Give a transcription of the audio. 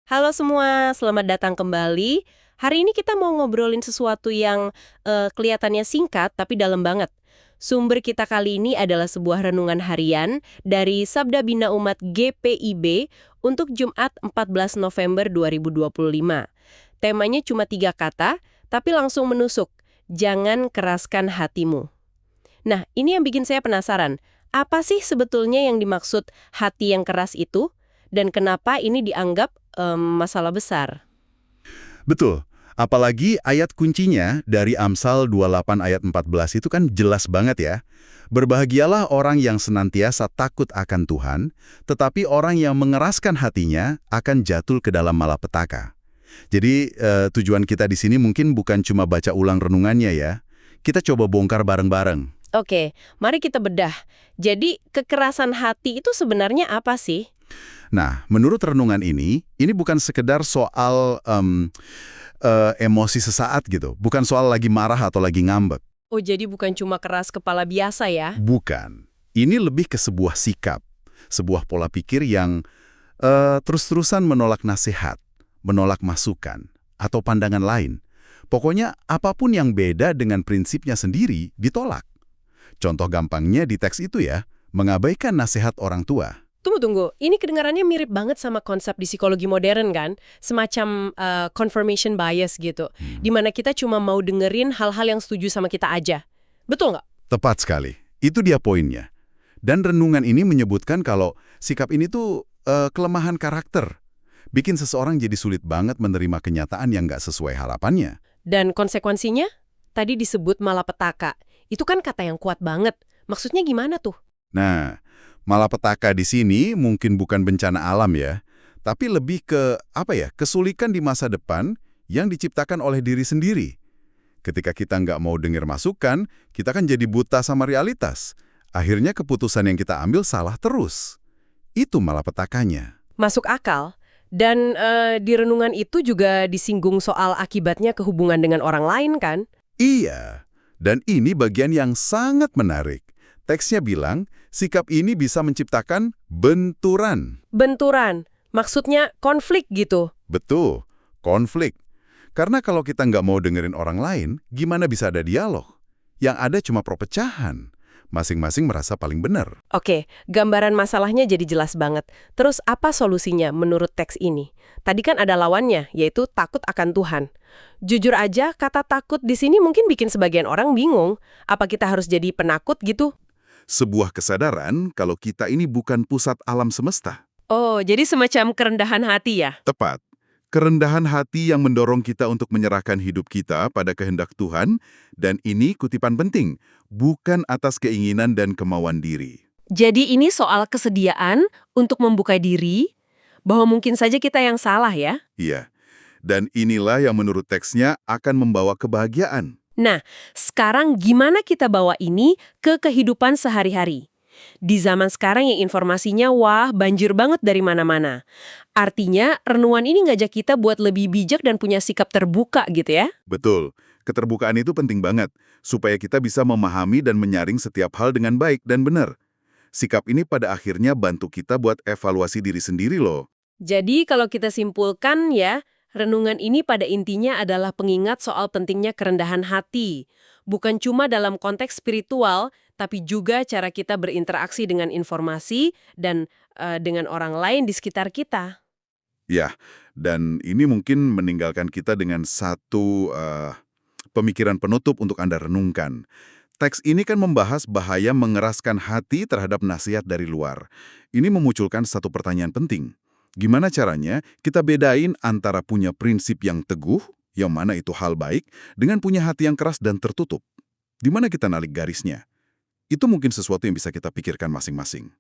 Halo semua, selamat datang kembali. Hari ini kita mau ngobrolin sesuatu yang kelihatannya singkat tapi dalam banget. Sumber kita kali ini adalah sebuah renungan harian dari Sabda Bina Umat GPIB untuk Jumat 14 November 2025. Temanya cuma 3 kata, tapi langsung menusuk. Jangan keraskan hatimu. Nah, ini yang bikin saya penasaran. Apa sih sebetulnya yang dimaksud hati yang keras itu? Dan kenapa ini dianggap masalah besar? Betul. Apalagi ayat kuncinya dari Amsal 28 ayat 14 itu kan jelas banget ya. Berbahagialah orang yang senantiasa takut akan Tuhan, tetapi orang yang mengeraskan hatinya akan jatuh ke dalam malapetaka. Jadi tujuan kita di sini mungkin bukan cuma baca ulang renungannya ya. Kita coba bongkar bareng-bareng. Oke, mari kita bedah. Jadi, kekerasan hati itu sebenarnya apa sih? Nah, menurut renungan ini bukan sekedar soal emosi sesaat gitu. Bukan soal lagi marah atau lagi ngambek. Oh, jadi bukan cuma keras kepala biasa ya? Bukan. Ini lebih ke sebuah sikap, sebuah pola pikir yang terus-terusan menolak nasihat, menolak masukan, atau pandangan lain. Pokoknya apapun yang beda dengan prinsipnya sendiri ditolak. Contoh gampangnya di teks itu ya, mengabaikan nasihat orang tua. Tunggu. Ini kedengarannya mirip banget sama konsep di psikologi modern kan? Semacam confirmation bias gitu. Di mana kita cuma mau dengerin hal-hal yang setuju sama kita aja. Betul nggak? Tepat sekali. Itu dia poinnya. Dan renungan ini menyebutkan kalau sikap ini tuh kelemahan karakter. Bikin seseorang jadi sulit banget menerima kenyataan yang nggak sesuai harapannya. Dan konsekuensinya? Tadi disebut malapetaka. Itu kan kata yang kuat banget. Maksudnya gimana tuh? Nah, malapetaka di sini mungkin bukan bencana alam ya, tapi lebih ke kesulitan di masa depan yang diciptakan oleh diri sendiri. Ketika kita nggak mau dengar masukan, kita kan jadi buta sama realitas. Akhirnya keputusan yang kita ambil salah terus. Itu malapetakanya. Masuk akal. Dan di renungan itu juga disinggung soal akibatnya kehubungan dengan orang lain kan? Iya, dan ini bagian yang sangat menarik. Teksnya bilang, sikap ini bisa menciptakan benturan. Benturan. Maksudnya konflik gitu. Betul, konflik. Karena kalau kita nggak mau dengerin orang lain, gimana bisa ada dialog? Yang ada cuma perpecahan. Masing-masing merasa paling benar. Oke, gambaran masalahnya jadi jelas banget. Terus apa solusinya menurut teks ini? Tadi kan ada lawannya, yaitu takut akan Tuhan. Jujur aja, kata takut di sini mungkin bikin sebagian orang bingung. Apa kita harus jadi penakut gitu? Sebuah kesadaran kalau kita ini bukan pusat alam semesta. Oh, jadi semacam kerendahan hati ya? Tepat. Kerendahan hati yang mendorong kita untuk menyerahkan hidup kita pada kehendak Tuhan, dan ini kutipan penting, bukan atas keinginan dan kemauan diri. Jadi ini soal kesediaan untuk membuka diri, bahwa mungkin saja kita yang salah ya? Iya, dan inilah yang menurut teksnya akan membawa kebahagiaan. Nah, sekarang gimana kita bawa ini ke kehidupan sehari-hari? Di zaman sekarang yang informasinya banjir banget dari mana-mana. Artinya, renungan ini ngajak kita buat lebih bijak dan punya sikap terbuka gitu ya? Betul, keterbukaan itu penting banget, supaya kita bisa memahami dan menyaring setiap hal dengan baik dan benar. Sikap ini pada akhirnya bantu kita buat evaluasi diri sendiri loh. Jadi kalau kita simpulkan ya, renungan ini pada intinya adalah pengingat soal pentingnya kerendahan hati. Bukan cuma dalam konteks spiritual, tapi juga cara kita berinteraksi dengan informasi dan dengan orang lain di sekitar kita. Ya, dan ini mungkin meninggalkan kita dengan satu pemikiran penutup untuk Anda renungkan. Teks ini kan membahas bahaya mengeraskan hati terhadap nasihat dari luar. Ini memunculkan satu pertanyaan penting. Gimana caranya kita bedain antara punya prinsip yang teguh, yang mana itu hal baik, dengan punya hati yang keras dan tertutup? Di mana kita narik garisnya? Itu mungkin sesuatu yang bisa kita pikirkan masing-masing.